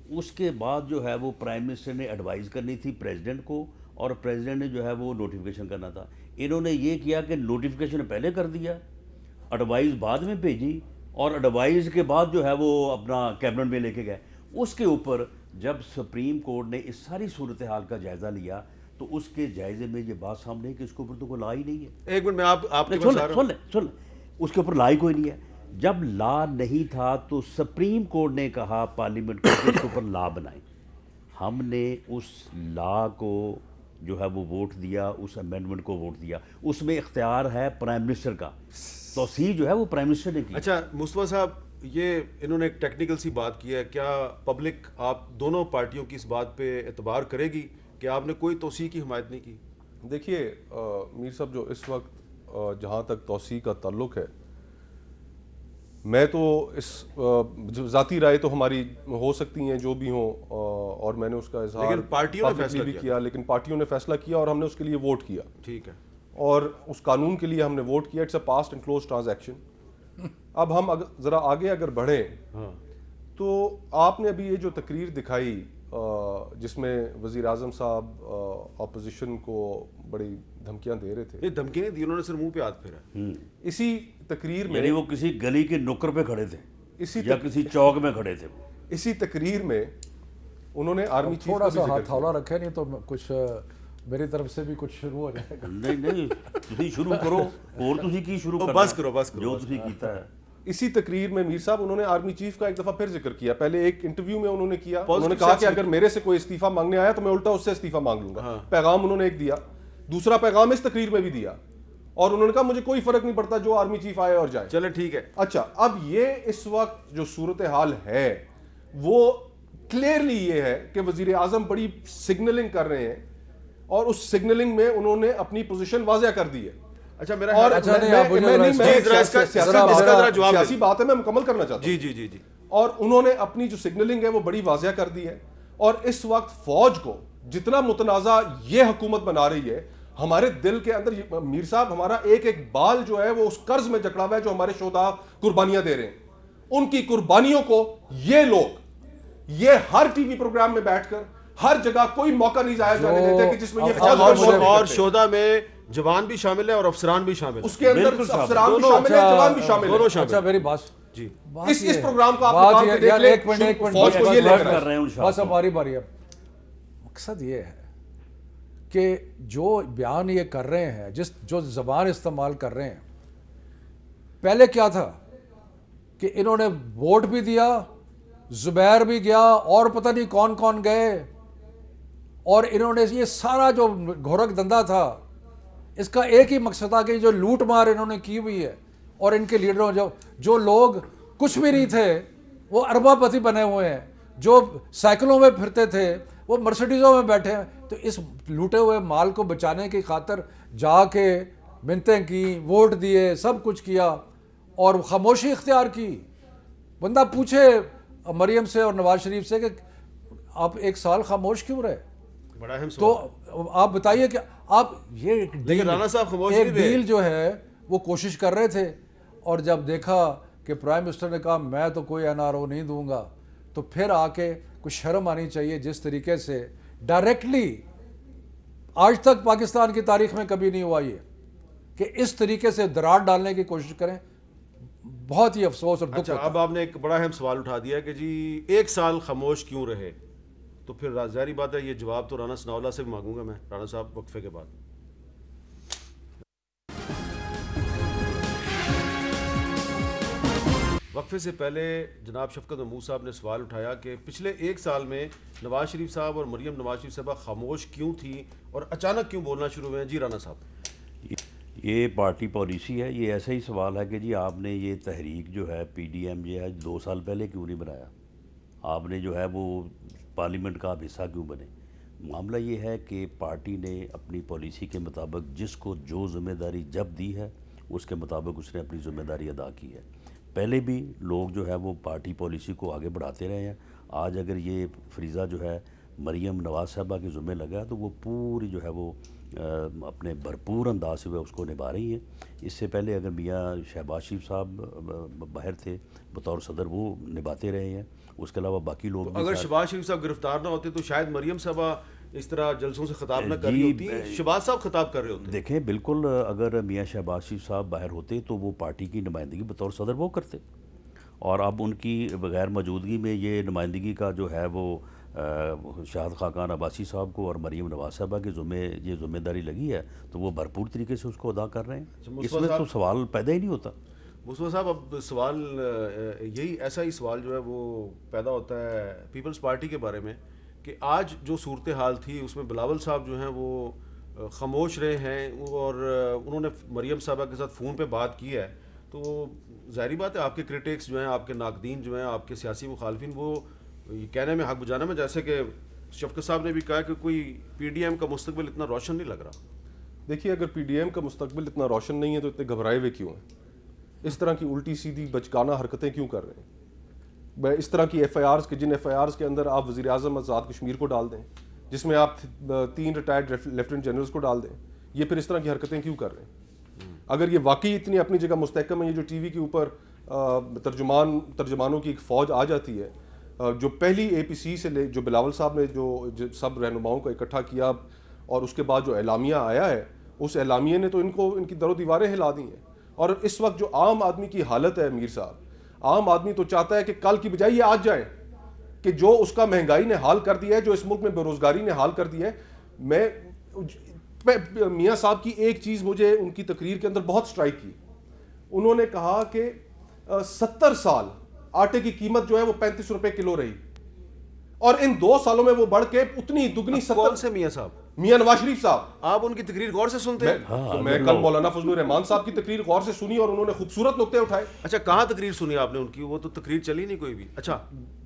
اس کے بعد جو ہے وہ پرائم منسٹر نے ایڈوائز کرنی تھی پریزیڈنٹ کو, اور پریزیڈنٹ نے جو ہے وہ نوٹیفیکیشن کرنا تھا. انہوں نے یہ کیا کہ نوٹیفیکیشن پہلے کر دیا, ایڈوائز بعد میں بھیجی, اور ایڈوائز کے بعد جو ہے وہ اپنا کیبنٹ میں لے کے گئے. اس کے اوپر جب سپریم کورٹ نے اس ساری صورتحال کا جائزہ لیا تو اس کے جائزے میں یہ بات سامنے ہے کہ اس کے اوپر تو کوئی لا ہی نہیں ہے. ایک منٹ میں آپ کے نہیں، پاس آ رہا ہوں. سن لیں اس کے اوپر لا ہی کوئی نہیں ہے. جب لا نہیں تھا تو سپریم کورٹ نے کہا پارلیمنٹ کو کہ اس کے اوپر لا بنائیں. ہم نے اس لا کو جو ہے وہ ووٹ دیا, اس امینڈمنٹ کو ووٹ دیا. اس میں اختیار ہے پرائم منسٹر کا, توسیع جو ہے وہ پرائم منسٹر نے کی. اچھا مصطفیٰ صاحب, یہ انہوں نے ایک ٹیکنیکل سی بات کی ہے, کیا پبلک آپ دونوں پارٹیوں کی اس بات پہ اعتبار کرے گی کہ آپ نے کوئی توسیع کی حمایت نہیں کی؟ دیکھیے میر صاحب, جو اس وقت جہاں تک توسیع کا تعلق ہے, میں تو اس ذاتی رائے تو ہماری ہو سکتی ہیں جو بھی ہوں, اور میں نے اس کا اظہار لیکن پارٹیوں نے فیصلہ بھی کیا, لیکن پارٹیوں نے فیصلہ کیا اور ہم نے اس کے لیے ووٹ کیا. ٹھیک ہے, اور اس قانون کے لیے ہم نے ووٹ کیا. It's a passed and close transaction. اب ہم ذرا آگے اگر بڑھیں تو آپ نے ابھی یہ جو تقریر دکھائی جس میں وزیر اعظم صاحب اپوزیشن کو بڑی دھمکیاں دے رہے تھے. نہیں دھمکی نہیں دی, انہوں نے صرف منہ پہ ہاتھ پھیرا. اسی تقریر میں, یعنی وہ کسی گلی کے نکر پہ کھڑے تھے یا کسی چوک میں کھڑے تھے. اسی تقریر میں انہوں نے آرمی چیف تھوڑا سا ہاتھ ہاولا رکھے, نہیں تو کچھ میری طرف سے بھی کچھ شروع ہو جائے گا. نہیں تسی شروع کرو, اور تسی کی شروع کرنا, بس کرو جو تسی کیتا ہے. اسی تقریر میں میر صاحب انہوں نے آرمی چیف کا ایک دفعہ پھر ذکر کیا. پہلے ایک انٹرویو میں انہوں نے کیا, انہوں نے کہا کہ اگر میرے سے کوئی استعفیٰ مانگنے آیا تو میں الٹا اس سے استعفیٰ مانگ لوں گا. پیغام انہوں نے ایک دیا. دوسرا پیغام اس تقریر میں بھی دیا, اور انہوں نے کہا مجھے کوئی فرق نہیں پڑتا جو آرمی چیف آئے اور جائے. چلے ٹھیک ہے. اچھا, اب یہ اس وقت جو صورتحال ہے وہ کلیئرلی یہ ہے کہ وزیر اعظم بڑی سگنلنگ کر رہے ہیں, اور اس سگنلنگ میں انہوں نے اپنی پوزیشن واضح کر دی ہے. اچھا میرا اور سیاسی بات ہے, میں مکمل کرنا چاہتا ہوں. جی. اور انہوں نے اپنی جو سگنلنگ ہے وہ بڑی واضح کر دی ہے. اور اس وقت فوج کو جتنا متنازع یہ حکومت بنا رہی ہے, ہمارے دل کے اندر میر صاحب ہمارا ایک ایک بال جو ہے وہ اس قرض میں جکڑا ہوا ہے جو ہمارے شہداء قربانیاں دے رہے ہیں. ان کی قربانیوں کو یہ لوگ ہر ٹی وی پروگرام میں بیٹھ کر ہر جگہ کوئی موقع نہیں ضائع جانے دیتے کہ جس میں یہ اور شہداء میں جوان بھی شامل ہے اور افسران بھی شامل ہے. اس کے اندر افسران بھی شامل ہیں, جوان بھی شامل ہیں. اچھا میری بات جی, اس پروگرام کو آپ نکال کے دیکھ لیں, فوج کو یہ لے کر رہے ہیں. بس اب باری ہے. مقصد یہ ہے کہ جو بیان یہ کر رہے ہیں, جو زبان استعمال کر رہے ہیں, پہلے کیا تھا کہ انہوں نے ووٹ بھی دیا, زبیر بھی گیا, اور پتہ نہیں کون کون گئے, اور انہوں نے یہ سارا جو گھورک دھندا تھا اس کا ایک ہی مقصد تھا کہ جو لوٹ مار انہوں نے کی ہوئی ہے, اور ان کے لیڈروں جو لوگ کچھ بھی نہیں تھے وہ اربا پتی بنے ہوئے ہیں, جو سائیکلوں میں پھرتے تھے وہ مرسیڈیزوں میں بیٹھے ہیں. تو اس لوٹے ہوئے مال کو بچانے کی خاطر جا کے منتیں کی, ووٹ دیے, سب کچھ کیا, اور خاموشی اختیار کی. بندہ پوچھے مریم سے اور نواز شریف سے کہ آپ ایک سال خاموش کیوں رہے, بڑا اہم تو سوال. آپ بتائیے کہ آپ یہ رانا صاحب خاموش ایک ڈیل جو ہے وہ کوشش کر رہے تھے, اور جب دیکھا کہ پرائم منسٹر نے کہا میں تو کوئی NRO نہیں دوں گا, تو پھر آ کے کچھ شرم آنی چاہیے. جس طریقے سے ڈائریکٹلی آج تک پاکستان کی تاریخ میں کبھی نہیں ہوا یہ کہ اس طریقے سے دراڑ ڈالنے کی کوشش کریں, بہت ہی افسوس اور دکھ. اچھا اب آپ نے ایک بڑا اہم سوال اٹھا دیا کہ جی ایک سال خاموش کیوں رہے, تو پھر ظاہری بات ہے یہ جواب تو رانا ثناءاللہ سے بھی مانگوں گا میں. رانا صاحب وقفے کے بعد. وقفے سے پہلے جناب شفقت محمود صاحب نے سوال اٹھایا کہ پچھلے ایک سال میں نواز شریف صاحب اور مریم نواز شریف صاحبہ خاموش کیوں تھی اور اچانک کیوں بولنا شروع ہوئے ہیں. جی رانا صاحب. یہ پارٹی پالیسی ہے. یہ ایسا ہی سوال ہے کہ جی آپ نے یہ تحریک جو ہے PDM جو ہے 2 سال پہلے کیوں نہیں بنایا, آپ نے جو ہے وہ پارلیمنٹ کا آپ حصہ کیوں بنے. معاملہ یہ ہے کہ پارٹی نے اپنی پالیسی کے مطابق جس کو جو ذمہ داری جب دی ہے اس کے مطابق اس نے اپنی ذمہ داری ادا کی ہے. پہلے بھی لوگ جو ہے وہ پارٹی پالیسی کو آگے بڑھاتے رہے ہیں. آج اگر یہ فریضہ جو ہے مریم نواز صاحبہ کے ذمہ لگا تو وہ پوری جو ہے وہ اپنے بھرپور انداز سے وہ اس کو نبھا رہی ہیں. اس سے پہلے اگر میاں شہباز شریف صاحب باہر تھے بطور صدر, وہ نبھاتے رہے ہیں. اس کے علاوہ باقی لوگ اگر شہباز شریف صاحب گرفتار نہ ہوتے تو شاید مریم صاحبہ اس طرح جلسوں سے خطاب نہ کر رہی ہوتی, شہباز صاحب خطاب کر رہے ہوتے. دیکھیں بالکل اگر میاں شہباز شریف صاحب باہر ہوتے تو وہ پارٹی کی نمائندگی بطور صدر وہ کرتے, اور اب ان کی بغیر موجودگی میں یہ نمائندگی کا جو ہے وہ شاہد خاقان عباسی صاحب کو اور مریم نواز صاحبہ کے یہ ذمہ داری لگی ہے تو وہ بھرپور طریقے سے اس کو ادا کر رہے ہیں. اس میں تو سوال پیدا ہی نہیں ہوتا. مصطفیٰ صاحب اب سوال یہی ایسا ہی سوال جو ہے وہ پیدا ہوتا ہے پیپلز پارٹی کے بارے میں کہ آج جو صورتحال تھی اس میں بلاول صاحب جو ہیں وہ خاموش رہے ہیں اور انہوں نے مریم صاحبہ کے ساتھ فون پہ بات کی ہے. تو ظاہری بات ہے آپ کے کرٹکس جو ہیں, آپ کے ناقدین جو ہیں, آپ کے سیاسی مخالفین وہ یہ کہنے میں حق بجانے میں, جیسے کہ شفقت صاحب نے بھی کہا کہ کوئی پی ڈی ایم کا مستقبل اتنا روشن نہیں لگ رہا. دیکھیے اگر پی ڈی ایم کا مستقبل اتنا روشن نہیں ہے تو اتنے گھبرائے ہوئے کیوں ہیں؟ اس طرح کی الٹی سیدھی بچکانہ حرکتیں کیوں کر رہے ہیں؟ اس طرح کی ایف آئی آرز کے جن ایف آئی آرز کے اندر آپ وزیر اعظم آزاد کشمیر کو ڈال دیں, جس میں آپ 3 ریٹائرڈ لیفٹیننٹ جنرلز کو ڈال دیں, یہ پھر اس طرح کی حرکتیں کیوں کر رہے ہیں؟ اگر یہ واقعی اتنی اپنی جگہ مستحکم ہے, یہ جو ٹی وی کے اوپر ترجمانوں کی ایک فوج آ جاتی ہے جو پہلی اے پی سی سے جو بلاول صاحب نے جو سب رہنماؤں کو اکٹھا کیا اور اس کے بعد جو اعلامیہ آیا ہے, اس اعلامیہ نے تو ان کی در و دیواریں ہلا دی ہیں. اور اس وقت جو عام آدمی کی حالت ہے میر صاحب, عام آدمی تو چاہتا ہے کہ کل کی بجائے یہ آج جائیں کہ جو اس کا مہنگائی نے حال کر دیا ہے, جو اس ملک میں بے روزگاری نے حال کر دیا ہے. میں میاں صاحب کی ایک چیز مجھے ان کی تقریر کے اندر بہت سٹرائک کی. انہوں نے کہا کہ 70 سال آٹے کی قیمت جو ہے وہ 35 روپے کلو رہی اور ان 2 سالوں میں وہ بڑھ کے اتنی دگنی. 70 سے میاں صاحب, میاں نواز شریف صاحب, آپ ان کی تقریر غور سے سنتے ہیں؟ میں کل مولانا فضل الرحمان صاحب کی تقریر غور سے سنی اور انہوں نے خوبصورت نقطے اٹھائے. اچھا کہاں تقریر سنی آپ نے ان کی؟ وہ تو تقریر چلی نہیں کوئی بھی. اچھا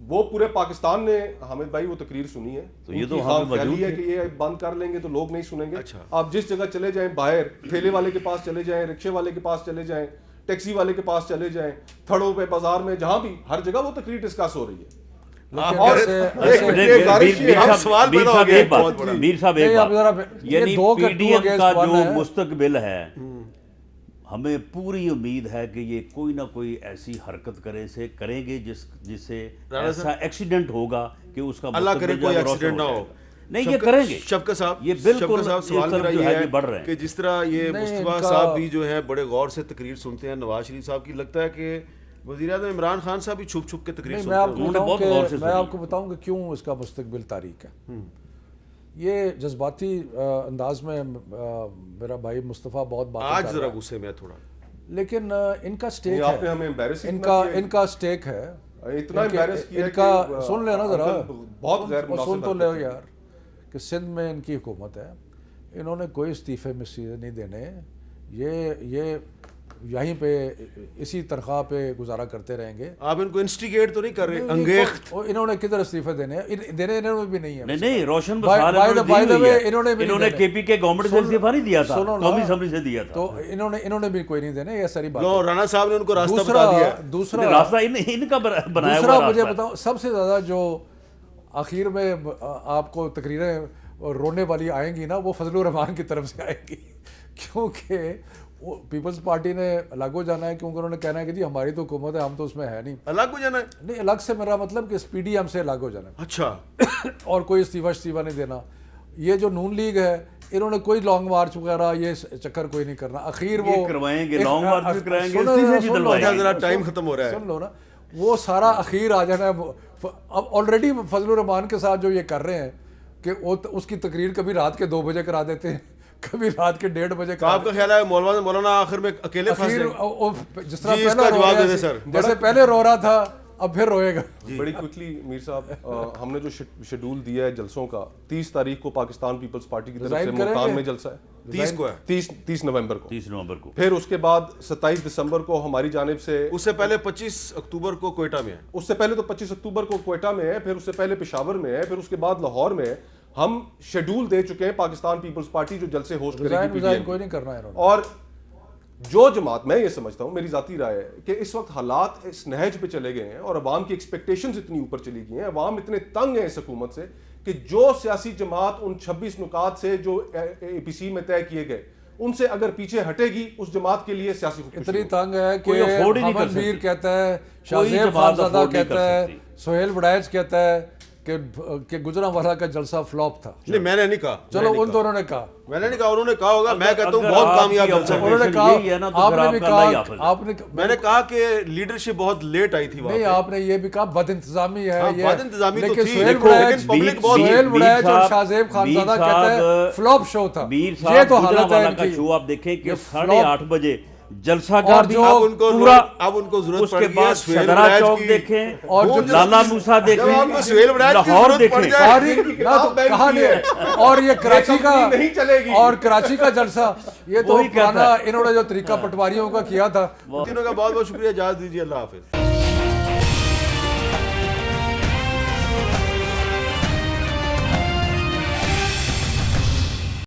وہ پورے پاکستان نے حامد بھائی وہ تقریر سنی ہے. تو یہ تو ہم خیالی ہے کہ یہ بند کر لیں گے تو لوگ نہیں سنیں گے. آپ جس جگہ چلے جائیں, باہر ٹھیلے والے کے پاس چلے جائیں, رکشے والے کے پاس چلے جائیں, ٹیکسی والے کے پاس چلے جائیں, تھڑوں پہ, بازار میں, جہاں بھی, ہر جگہ وہ تقریر ڈسکس ہو رہی ہے. میر صاحب یعنی پی ڈی ایم کا جو مستقبل ہے, ہمیں پوری امید ہے کہ یہ کوئی نہ کوئی ایسی حرکت کریں گے جس سے ایسا ایکسیڈنٹ ہوگا کہ اس کا اللہ کرے کوئی ایکسیڈنٹ نہ ہو. نہیں یہ کریں گے شفقت صاحب, یہ بالکل سوال میرا یہ ہے بڑھ رہے ہیں کہ جس طرح یہ مصطفیٰ صاحب بھی جو ہے بڑے غور سے تقریر سنتے ہیں, نواز شریف صاحب کی, لگتا ہے کہ وزیر اعظم عمران خان صاحب بھی چھپ چھپ کے تقریر سنتے ہیں. میں آپ کو بتاؤں کہ کیوں اس کا مستقبل تاریک ہے. یہ جذباتی انداز میں میرا بھائی مصطفیٰ بہت بات آج ذرا غصے میں تھوڑا, لیکن ان کا سٹیک آپ نے ہمیں embarrass ان کا سٹیک ہے اتنا embarrass کیا کہ سن لینا ذرا, بہت غیر مناسب سن تو لے یار, کہ سندھ میں ان کی حکومت ہے, انہوں نے کوئی استعفے میں نہیں دینے, یہ یہیں پہ اسی تنخواہ پہ گزارا کرتے رہیں گے. آپ ان کو انسٹیگیٹ تو نہیں کر رہے؟ انگیخت انہوں نے کدھر استعفے دینے انہوں نے بھی نہیں ہے. نہیں روشن انہوں نے کے پی کے گورنمنٹ سے استعفا نہیں دیا تھا, قومی اسمبلی سے دیا تھا. تو انہوں نے بھی کوئی نہیں دینے, یہ ساری بات. رانا صاحب نے ان کو راستہ بتا دیا. دوسرا راستہ ان کا بنایا ہوا. دوسرا مجھے بتاؤ, سب سے زیادہ جو آخر میں آپ کو تقریریں رونے والی آئیں گی نا, وہ فضل الرحمان کی طرف سے آئیں گی, کیونکہ پیپلز پارٹی نے الگ ہو جانا ہے, کیونکہ انہوں نے کہنا ہے کہ جی ہماری تو حکومت ہے, ہم تو اس میں ہے نہیں. الگ ہو جانا ہے؟ نہیں, الگ سے میرا مطلب کہ پی ڈی ایم سے الگ ہو جانا ہے. اچھا. اور کوئی استعفا نہیں دینا. یہ جو نون لیگ ہے, انہوں نے کوئی لانگ مارچ وغیرہ یہ چکر کوئی نہیں کرنا. اخیر وہ کروائیں گے, لانگ مارچ کرائیں گے, ذرا ٹائم ختم ہو رہا ہے, سن لو نا, وہ سارا اخیر آ جانا ہے. اب آلریڈی فضل الرحمان کے ساتھ جو یہ کر رہے ہیں کہ وہ اس کی تقریر کبھی رات کے 2 بجے کرا دیتے ہیں, کبھی رات کے 1:30 بجے. آپ کا خیال ہے مولانا آخر میں اکیلے پھنس جائیں؟ جس طرح جیسے پہلے رو رہا تھا اب پھر روئے گا. بڑی کوئکلی میر صاحب, ہم نے جو شیڈول دیا ہے جلسوں کا, 30 تاریخ کو پاکستان پیپلز پارٹی کی طرف سے ملتان میں جلسہ ہے. 30 نومبر کو. پھر اس کے بعد 27 دسمبر کو ہماری جانب سے, اس سے پہلے 25 اکتوبر کو کوئٹہ میں ہے. اس سے پہلے تو 25 اکتوبر کو کوئٹہ میں ہے, پھر اس سے پہلے پشاور میں ہے, پھر اس کے بعد لاہور میں ہے. ہم شیڈول دے چکے ہیں پاکستان پیپلز پارٹی جو جلسے ہوسٹ کرے گی. کوئی نہیں کرنا ہے. اور جو جماعت, میں یہ سمجھتا ہوں, میری ذاتی رائے ہے کہ اس وقت حالات اس نہج پہ چلے گئے ہیں اور عوام کی ایکسپیکٹیشنز اتنی اوپر چلی گئی ہیں, عوام اتنے تنگ ہیں اس حکومت سے کہ جو سیاسی جماعت ان 26 نکات سے جو اے پی سی میں طے کیے گئے ان سے اگر پیچھے ہٹے گی, اس جماعت کے لیے سیاسی اتنی تنگ ہے کہ حامد میر کہتا ہے, شاہ زیب خانزادہ کہتا ہے, سہیل وڑائچ کہتا ہے کہ گجرانوالہ کا جلسہ فلاپ تھا. نہیں میں نے نہیں کہا, چلو ان دونوں نے کہا, میں نے نہیں کہا, انہوں نے کہا ہوگا. میں کہتا ہوں بہت کامیاب جلسہ. انہوں نے کہا, آپ نے بھی کہا, آپ نے, میں نے کہا کہ لیڈرشپ بہت لیٹ آئی تھی وہاں. نہیں آپ نے یہ بھی کہا بد انتظامی ہے یہ, بد انتظامی تو لیکن تھی, سہیل لیکن وڑائچ پبلک بہت, سہیل وڑائچ اور شاہ زیب خانزادہ کہتے ہیں فلاپ شو تھا. یہ تو حالت ہے ان کی. شو آپ دیکھیں کہ 8:30 بجے جلسہ کا اور بھی جو پورا, اب ان کو ضرورت اس پڑ کے گئی بعد ہے سہیل شدرا وڑائچ چوک کی, دیکھیں, اور لالا موسیٰ دیکھیں, لاہور دیکھیں. کہاں نہیں ہے. اور یہ کراچی کا, نہیں چلے گی. اور کراچی کا جلسہ یہ تو پرانا انہوں نے جو طریقہ پٹواریوں کا کیا تھا. تینوں کا بہت بہت شکریہ, اجازت دیجیے, اللہ حافظ.